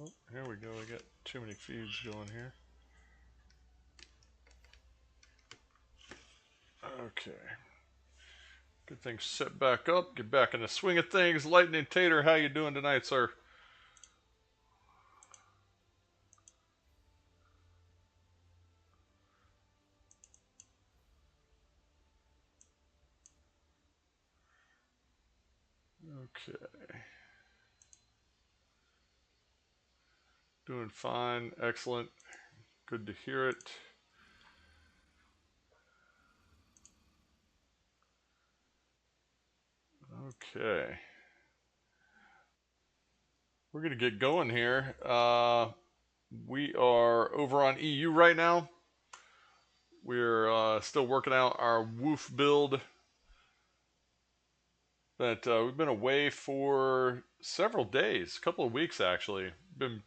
Oh, here we go. We got too many feeds going here. Okay. Good thing set back up. Get back in the swing of things. Lightning Tater, how you doing tonight, sir? Okay. Doing fine. Excellent. Good to hear it. Okay. We're going to get going here. We are over on EU right now. We're still working out our woof build. That we've been away for several days, a couple of weeks actually. Been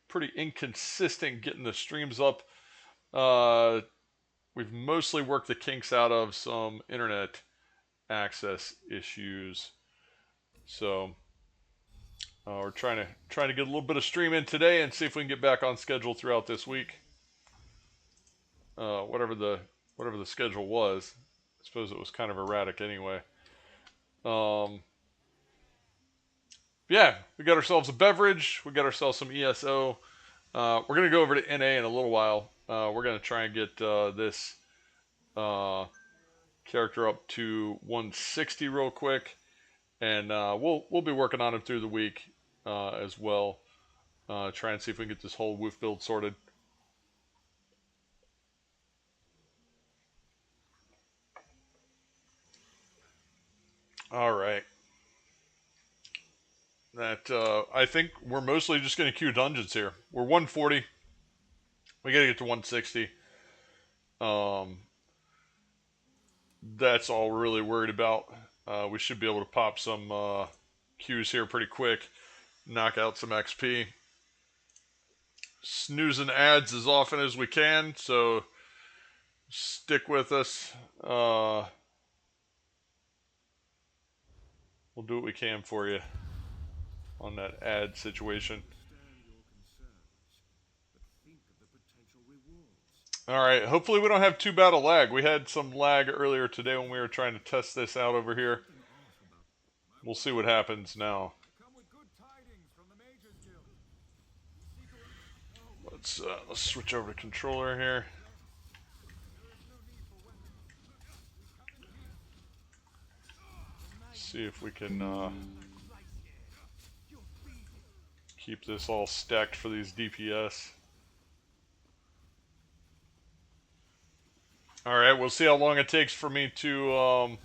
pretty inconsistent getting the streams up. We've mostly worked the kinks out of some internet access issues. So we're trying to get a little bit of stream in today and see if we can get back on schedule throughout this week. Whatever the schedule was, I suppose it was kind of erratic anyway. Yeah, we got ourselves a beverage. We got ourselves some ESO. We're gonna go over to NA in a little while. We're gonna try and get this character up to 160 real quick, and we'll be working on him through the week as well. Try and see if we can get this whole woof build sorted. All right. That I think we're mostly just going to queue dungeons here. We're 140. We got to get to 160. That's all we're really worried about. We should be able to pop some queues here pretty quick. Knock out some XP. Snoozing ads as often as we can, so stick with us. We'll do what we can for you on that ad situation. Alright, hopefully we don't have too bad a lag. We had some lag earlier today when we were trying to test this out over here. We'll see what happens now. Let's switch over to controller here. See if we can keep this all stacked for these DPS. Alright, we'll see how long it takes for me to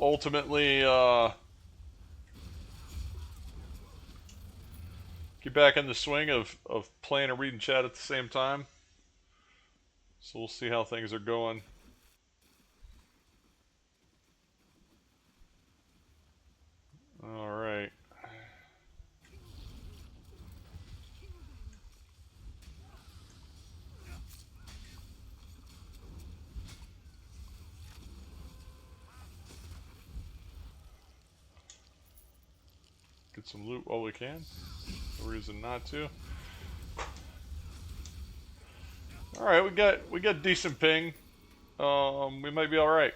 ultimately get back in the swing of playing and reading chat at the same time. So we'll see how things are going. Alright. Get some loot while we can. No reason not to. Alright, we got decent ping. We might be alright.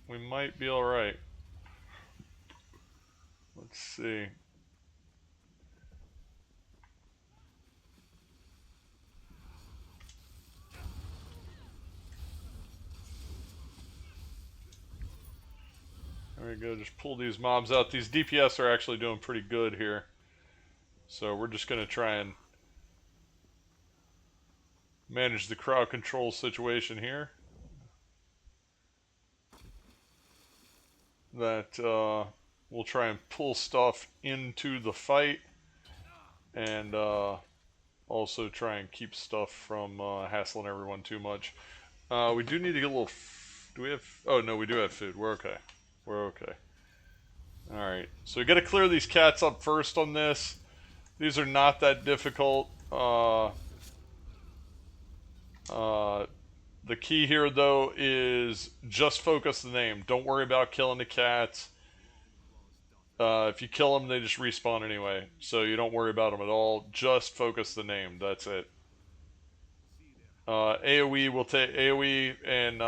We might be alright. Let's see. There we go, just pull these mobs out. These DPS are actually doing pretty good here. So we're just going to try and manage the crowd control situation here. That we'll try and pull stuff into the fight. And also try and keep stuff from hassling everyone too much. We do need to get a little... do we have... oh no, we do have food. We're okay. We're okay. Alright, so we got to clear these cats up first on this. These are not that difficult. The key here, though, is just focus the name. Don't worry about killing the cats. If you kill them, they just respawn anyway, so you don't worry about them at all. Just focus the name. That's it. AOE will take AOE and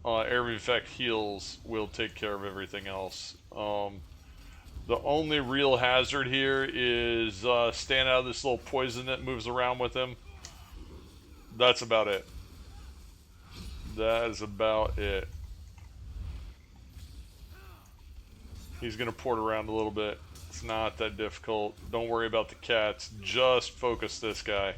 area effect heals will take care of everything else. The only real hazard here is staying out of this little poison that moves around with him. That's about it. That is about it. He's going to port around a little bit. It's not that difficult. Don't worry about the cats. Just focus this guy.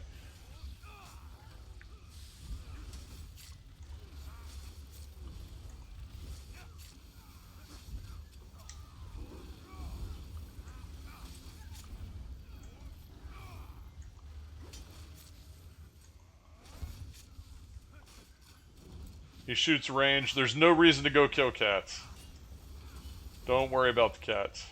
He shoots range. There's no reason to go kill cats. Don't worry about the cats.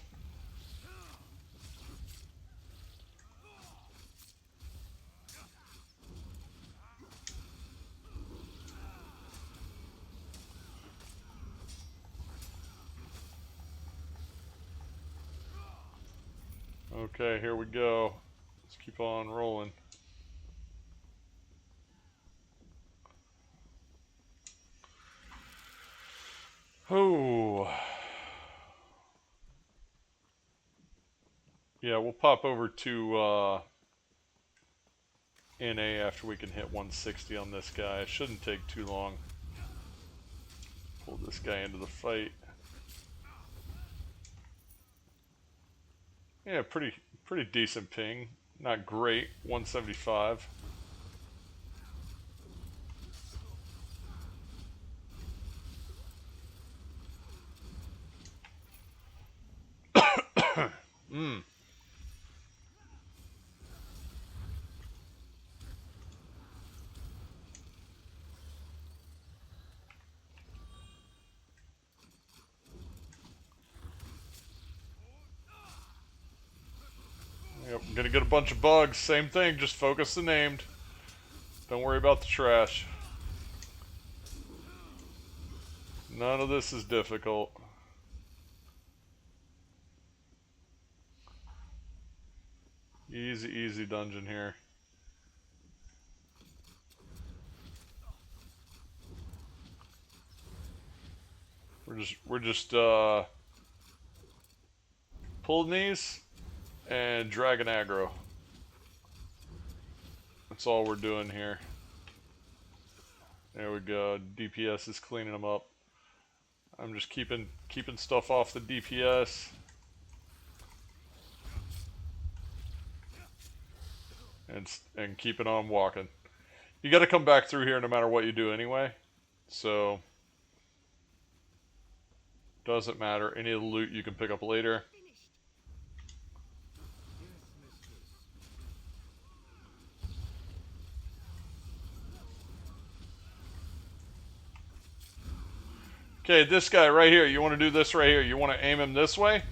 Okay, here we go. Let's keep on rolling. Oh. Yeah, we'll pop over to NA after we can hit 160 on this guy. It shouldn't take too long. Pull this guy into the fight. Yeah, pretty decent ping. Not great, 175. Yep, I'm gonna get a bunch of bugs. Same thing, just focus the named. Don't worry about the trash. None of this is difficult. Easy, easy dungeon here. We're just pulling these and dragging aggro. That's all we're doing here. There we go. DPS is cleaning them up. I'm just keeping stuff off the DPS. And keeping on walking. You got to come back through here no matter what you do anyway. So doesn't matter. Any of the loot you can pick up later. Okay, this guy right here. You want to do this right here. You want to aim him this way.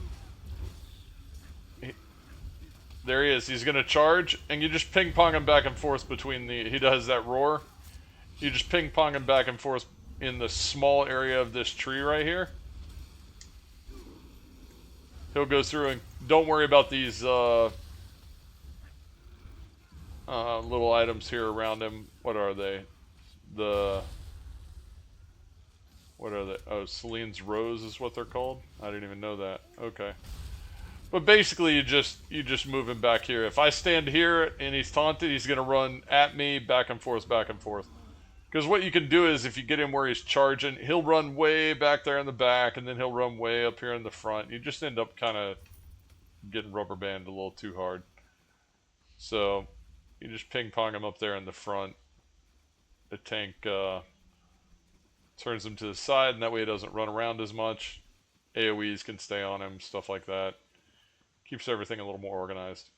There he is. He's going to charge, and you just ping-pong him back and forth between the... He does that roar. You just ping-pong him back and forth in the small area of this tree right here. He'll go through, and don't worry about these little items here around him. What are they? What are they? Oh, Celine's Rose is what they're called? I didn't even know that. Okay. But basically, you just move him back here. If I stand here and he's taunted, he's going to run at me, back and forth, back and forth. Because what you can do is, if you get him where he's charging, he'll run way back there in the back, and then he'll run way up here in the front. You just end up kind of getting rubber banded a little too hard. So, you just ping-pong him up there in the front. The tank turns him to the side, and that way he doesn't run around as much. AoEs can stay on him, stuff like that. Keeps everything a little more organized.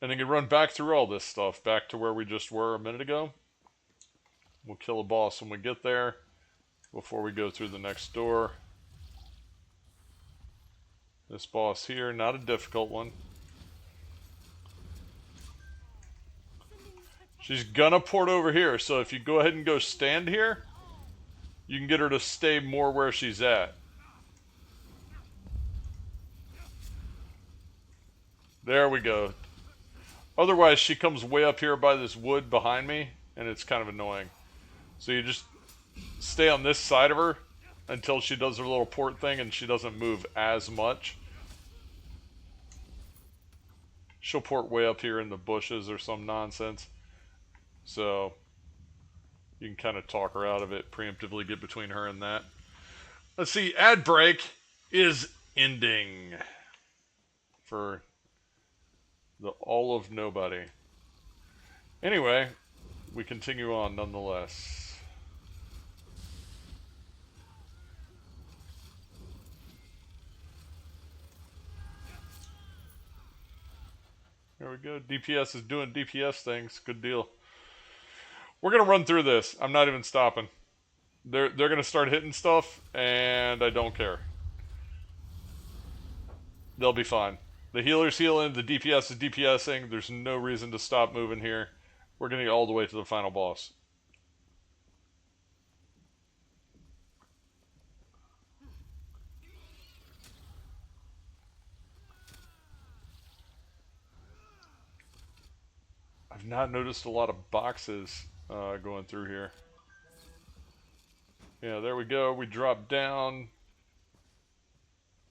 And then you run back through all this stuff, back to where we just were a minute ago. We'll kill a boss when we get there, before we go through the next door. This boss here, not a difficult one. She's gonna port over here, so if you go ahead and go stand here, you can get her to stay more where she's at. There we go. Otherwise, she comes way up here by this wood behind me, and it's kind of annoying. So you just stay on this side of her until she does her little port thing and she doesn't move as much. She'll port way up here in the bushes or some nonsense. So you can kind of talk her out of it, preemptively get between her and that. Let's see, ad break is ending for the all of nobody. Anyway, we continue on nonetheless. There we go. DPS is doing DPS things. Good deal. We're gonna run through this. I'm not even stopping. They're gonna start hitting stuff, and I don't care. They'll be fine. The healer's healing. The DPS is DPSing. There's no reason to stop moving here. We're gonna get all the way to the final boss. I've not noticed a lot of boxes going through here. Yeah, there we go. We drop down.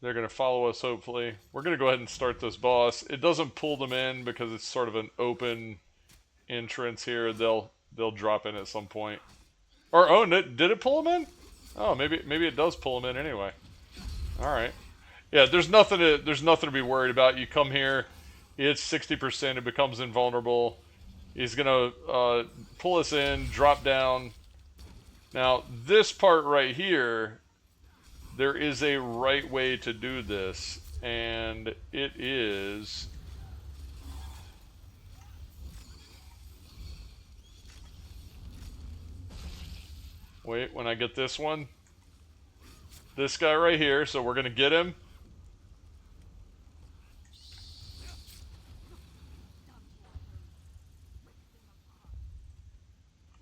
They're going to follow us, hopefully. We're going to go ahead and start this boss. It doesn't pull them in because it's sort of an open entrance here. They'll drop in at some point. Or, oh, did it pull them in? Oh, maybe it does pull them in anyway. All right. Yeah, there's nothing to be worried about. You come here, it's 60%. It becomes invulnerable. He's going to pull us in, drop down. Now, this part right here, there is a right way to do this, and it is... Wait, when I get this one, this guy right here, so we're going to get him.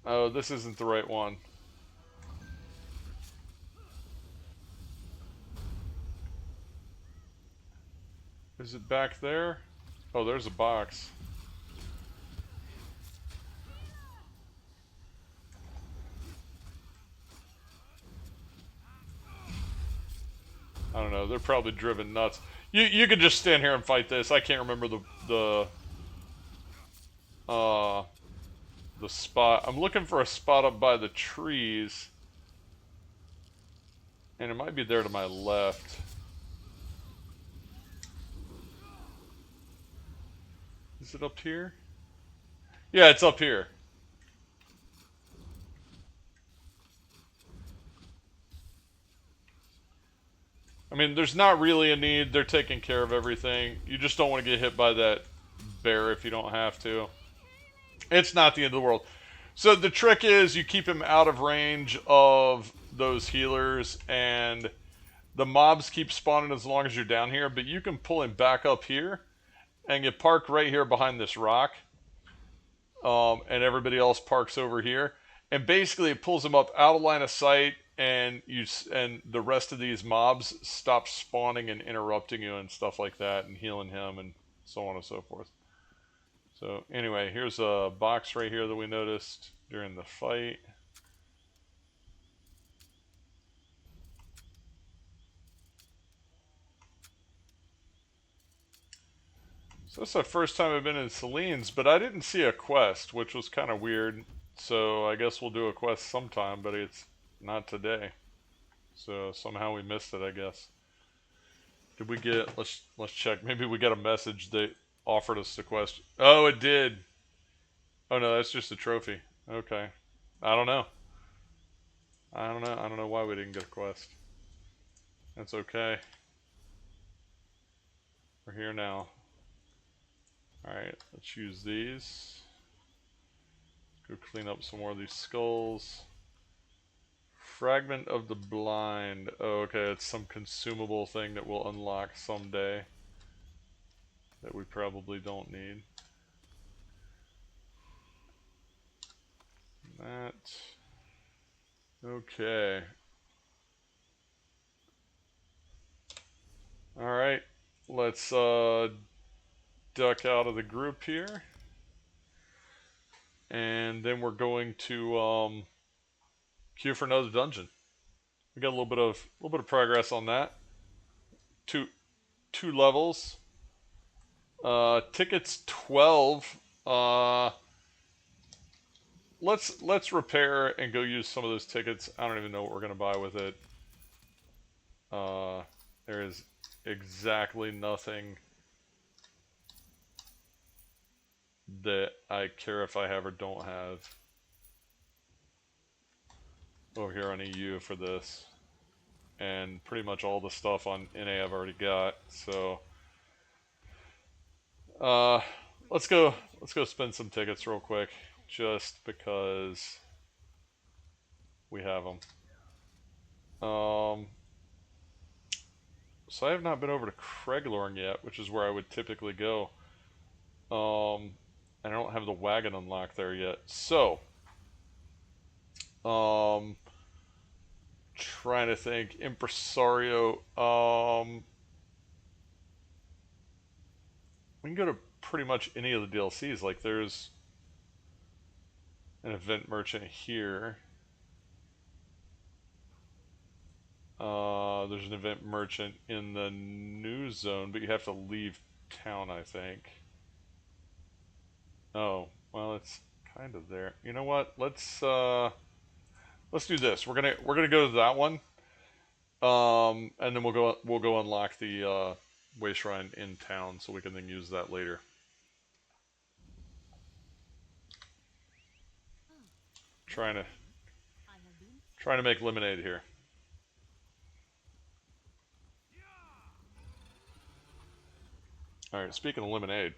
Oh, this isn't the right one. Is it back there? Oh, there's a box. I don't know. They're probably driven nuts. You could just stand here and fight this. I can't remember the spot. I'm looking for a spot up by the trees, and it might be there to my left. Is it up here? Yeah, it's up here. I mean, there's not really a need. They're taking care of everything. You just don't want to get hit by that bear if you don't have to. It's not the end of the world. So the trick is you keep him out of range of those healers, and the mobs keep spawning as long as you're down here, but you can pull him back up here and get parked right here behind this rock. And everybody else parks over here. And basically it pulls him up out of line of sight, and the rest of these mobs stop spawning and interrupting you and stuff like that, and healing him and so on and so forth. So anyway, here's a box right here that we noticed during the fight. So this is the first time I've been in Celine's, but I didn't see a quest, which was kind of weird. So I guess we'll do a quest sometime, but it's not today. So somehow we missed it, I guess. Did we get... Let's check. Maybe we got a message that offered us the quest. Oh, it did. Oh, no, that's just a trophy. Okay. I don't know. I don't know why we didn't get a quest. That's okay. We're here now. Alright, let's use these. Go clean up some more of these skulls. Fragment of the Blind. Oh, okay, it's some consumable thing that we'll unlock someday. That we probably don't need. That. Okay. Alright, let's duck out of the group here. And then we're going to queue for another dungeon. We got a little bit of progress on that. Two levels. Tickets 12. Let's repair and go use some of those tickets. I don't even know what we're gonna buy with it. There is exactly nothing that I care if I have or don't have over here on EU for this. And pretty much all the stuff on NA I've already got, so uh, let's go spend some tickets real quick, just because we have them. So I have not been over to Craiglorn yet, which is where I would typically go. And I don't have the wagon unlocked there yet. So, trying to think. Impresario. We can go to pretty much any of the DLCs. Like, there's an event merchant here. There's an event merchant in the new zone, but you have to leave town, I think. Oh, well, it's kind of there. You know what? Let's do this. We're gonna go to that one, and then we'll go unlock the way shrine in town, so we can then use that later. Trying to make lemonade here. All right. Speaking of lemonade.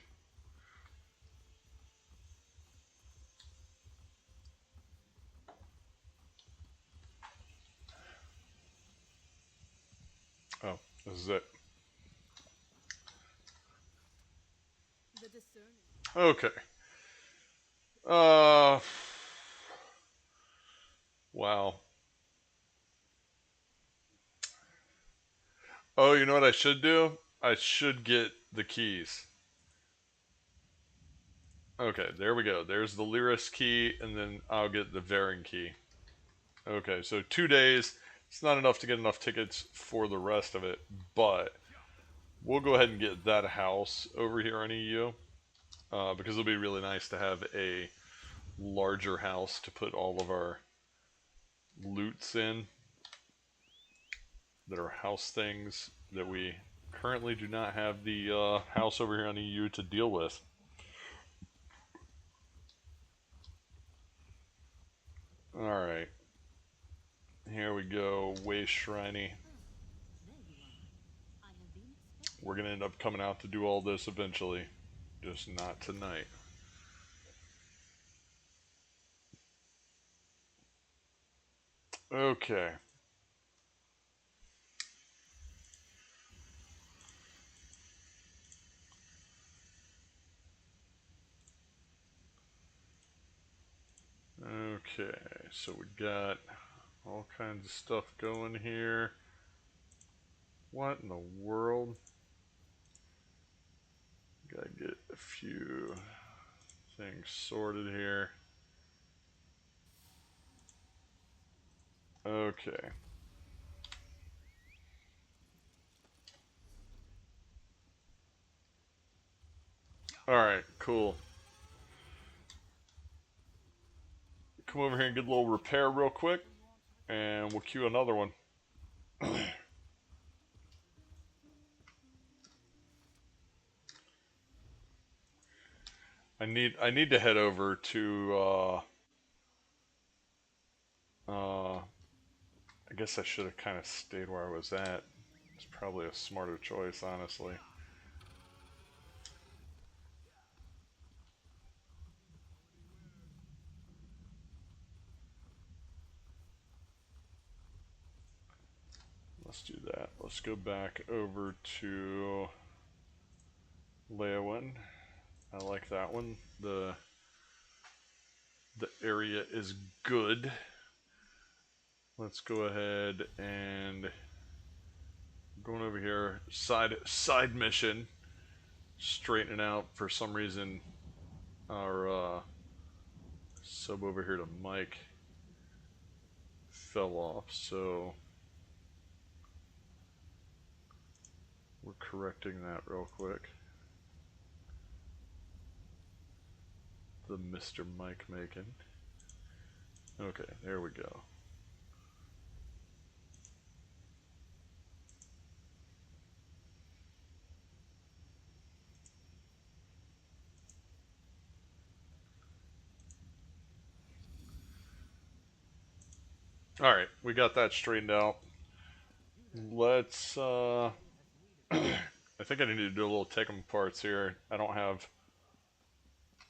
Oh, this is it. Okay. Uh. Wow. Oh, you know what I should do? I should get the keys. Okay, there we go. There's the Lyris key, and then I'll get the Varin key. Okay, so 2 days. It's not enough to get enough tickets for the rest of it, but we'll go ahead and get that house over here on EU, because it'll be really nice to have a larger house to put all of our loots in that are house things that we currently do not have the house over here on EU to deal with. Alright. Here we go, way shriney. We're going to end up coming out to do all this eventually, just not tonight. Okay. Okay, so we got all kinds of stuff going here. What in the world? Gotta get a few things sorted here. Okay. Alright, cool. Come over here and get a little repair real quick, and we'll queue another one. I need to head over to I guess I should have kind of stayed where I was at. It's probably a smarter choice, honestly. Let's do that. Let's go back over to Leowin. I like that one. The area is good. Let's go ahead and going over here. Side mission. straightening out. For some reason, our sub over here to Mike fell off, so we're correcting that real quick. The Mr. Mike making. Okay, there we go. Alright, we got that straightened out. Let's, I think I need to do a little taking parts here. I don't have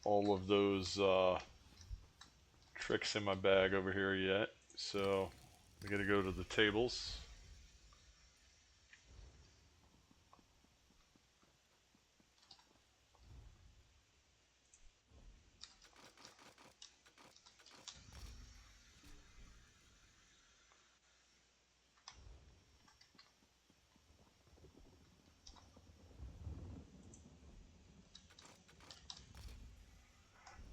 all of those tricks in my bag over here yet, so we gotta go to the tables.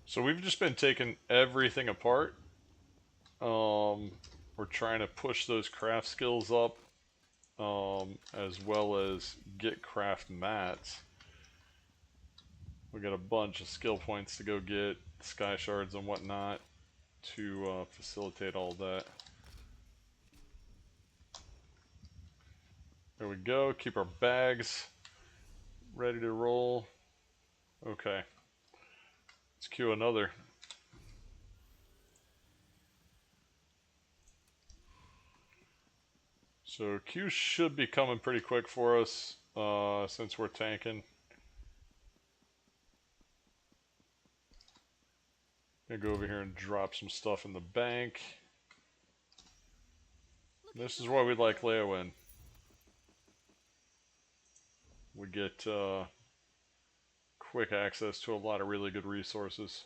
So we've just been taking everything apart. We're trying to push those craft skills up, as well as get craft mats. We got a bunch of skill points to go get, sky shards and whatnot, to facilitate all that. There we go. Keep our bags ready to roll. Okay. Let's queue another. So Q should be coming pretty quick for us, since we're tanking. Gonna go over here and drop some stuff in the bank. This is why we like Leowin. We get quick access to a lot of really good resources.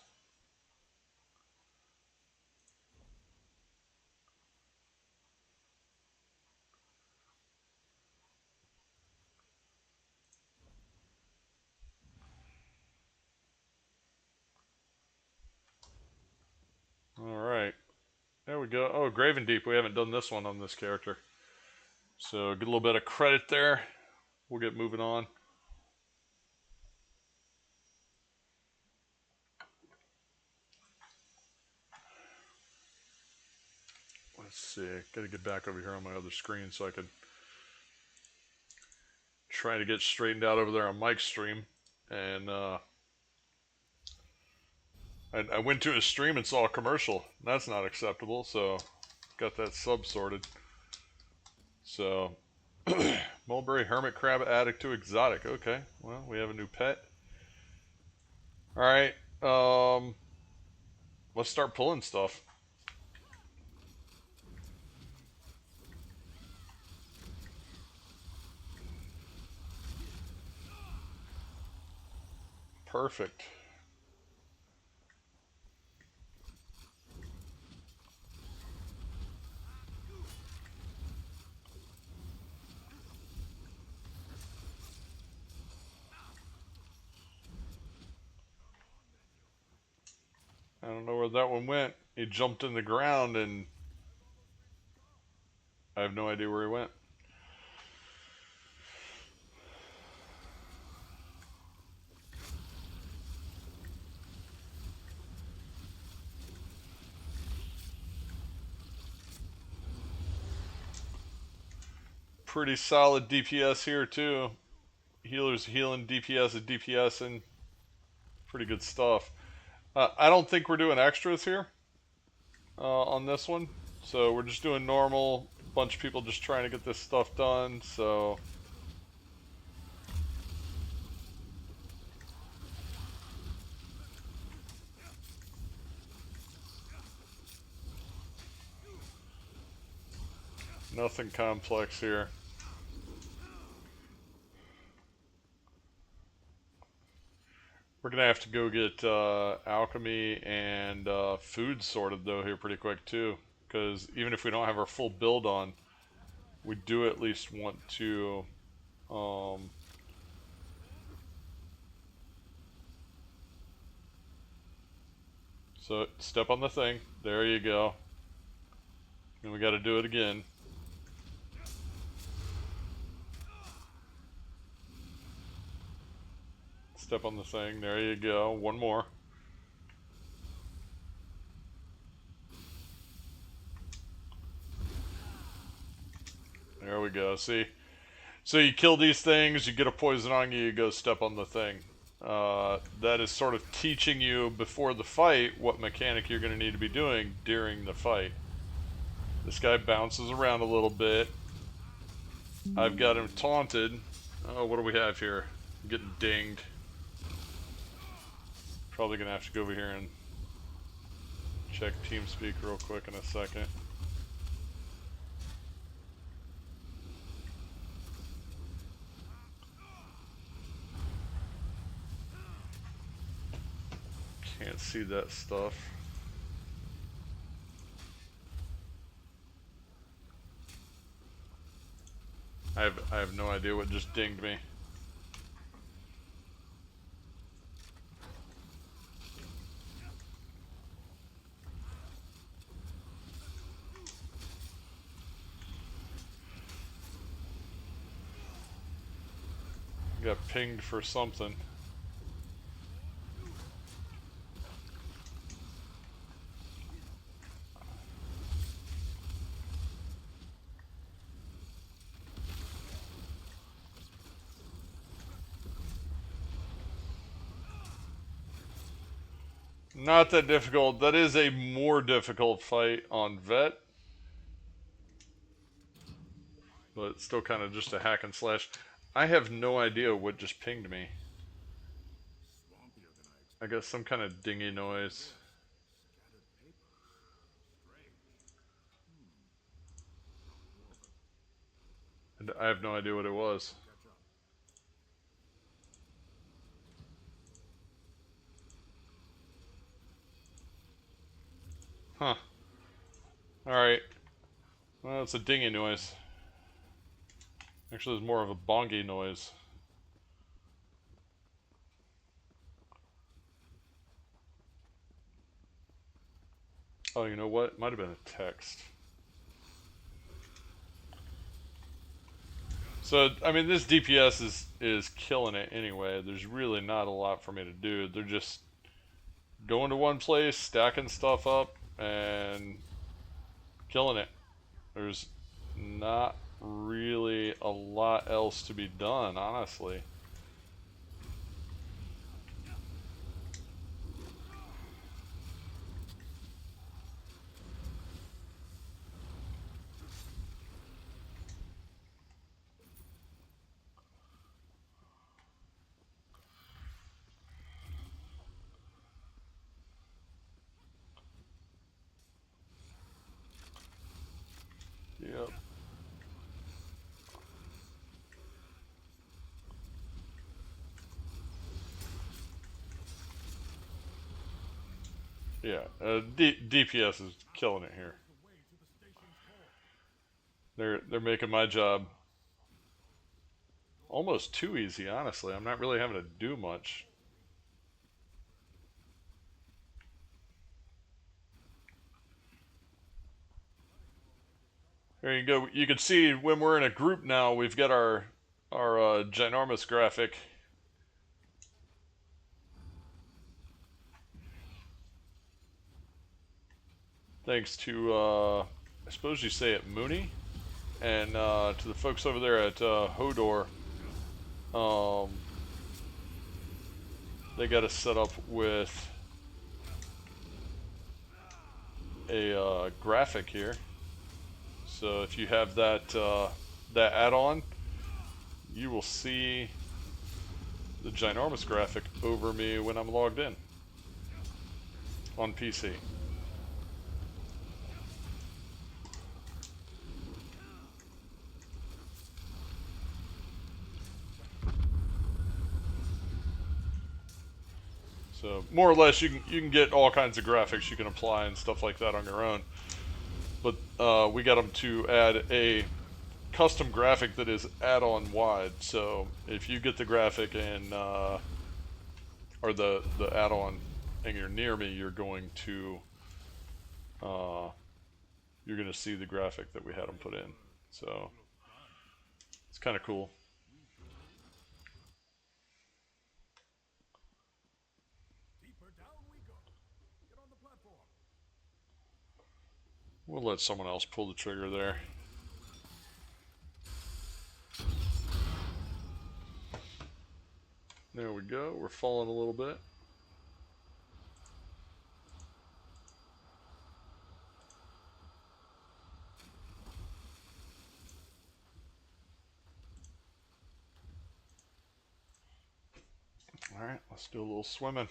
Alright. There we go. Oh, Graven Deep. We haven't done this one on this character. So get a little bit of credit there. We'll get moving on. Let's see. Gotta get back over here on my other screen so I can try to get straightened out over there on Mike's stream. And I went to his stream and saw a commercial. That's not acceptable, so got that sub sorted. So, mulberry hermit crab addict to exotic. Okay, well, we have a new pet. Alright, let's start pulling stuff. Perfect. I don't know where that one went. He jumped in the ground and I have no idea where he went. Pretty solid DPS here too. Healers healing, DPS is DPS, and pretty good stuff. I don't think we're doing extras here on this one. So we're just doing normal. Bunch of people just trying to get this stuff done. So nothing complex here. We're gonna have to go get alchemy and food sorted though here pretty quick too, because even if we don't have our full build on, we do at least want to So step on the thing. There you go. And we got to do it again. Step on the thing. There you go. One more. There we go. See? So you kill these things, you get a poison on you, you go step on the thing. That is sort of teaching you before the fight what mechanic you're going to need to be doing during the fight. This guy bounces around a little bit. I've got him taunted. Oh, what do we have here? I'm getting dinged. Probably going to have to go over here and check TeamSpeak real quick in a second. Can't see that stuff. I have no idea what just dinged me. Got pinged for something. Not that difficult. That is a more difficult fight on Vet. But it's still kind of just a hack and slash. I have no idea what just pinged me. I guess some kind of dingy noise. And I have no idea what it was. Huh. Alright. Well, it's a dingy noise. Actually, it's more of a bongy noise. Oh, you know what? It might have been a text. So, I mean, this DPS is killing it anyway. There's really not a lot for me to do. They're just going to one place, stacking stuff up, and killing it. There's not really a lot else to be done, honestly. Yep. Yeah, DPS is killing it here. They're making my job almost too easy, honestly. I'm not really having to do much. There you go. You can see when we're in a group now, we've got our Gynormus graphic. Thanks to, I suppose you say it, Mooney, and to the folks over there at Hodor. They got us set up with a graphic here. So if you have that that add-on, you will see the Gynormus graphic over me when I'm logged in on PC. So more or less, you can get all kinds of graphics you can apply and stuff like that on your own. But we got them to add a custom graphic that is add-on wide. So if you get the graphic and or the add-on and you're near me, you're going to see the graphic that we had them put in. So it's kind of cool. We'll let someone else pull the trigger there. There we go. We're falling a little bit. Alright, let's do a little swimming.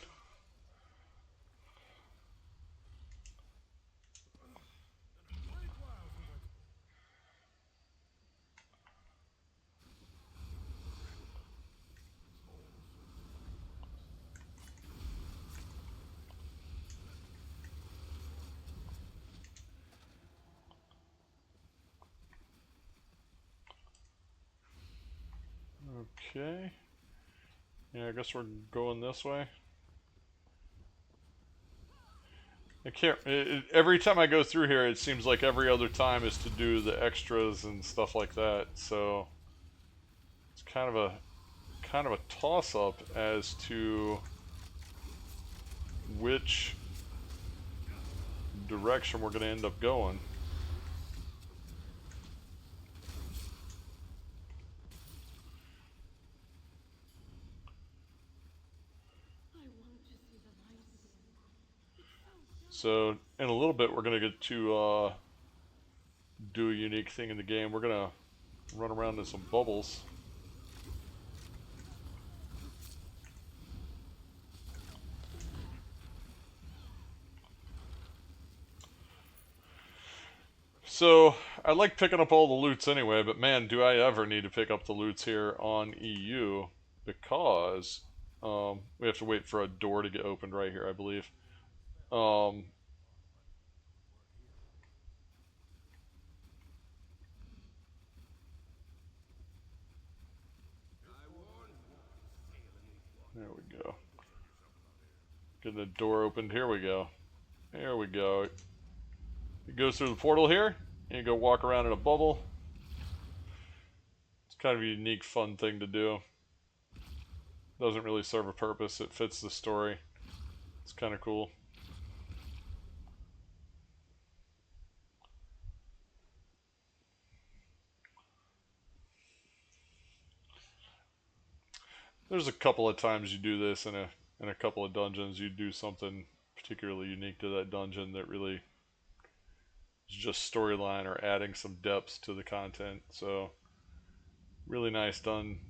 Okay. Yeah, I guess we're going this way. I can't. Every time I go through here, it seems like every other time is to do the extras and stuff like that. So it's kind of a toss-up as to which direction we're going to end up going. So in a little bit, we're going to get to do a unique thing in the game. We're going to run around in some bubbles. So I like picking up all the loots anyway, but man, do I ever need to pick up the loots here on EU, because we have to wait for a door to get opened right here, I believe. There we go. Getting the door opened. Here we go. There we go. It goes through the portal here, and you go walk around in a bubble. It's kind of a unique, fun thing to do. Doesn't really serve a purpose. It fits the story. It's kind of cool. There's a couple of times you do this in a couple of dungeons. You do something particularly unique to that dungeon that really is just storyline or adding some depth to the content. So really nice done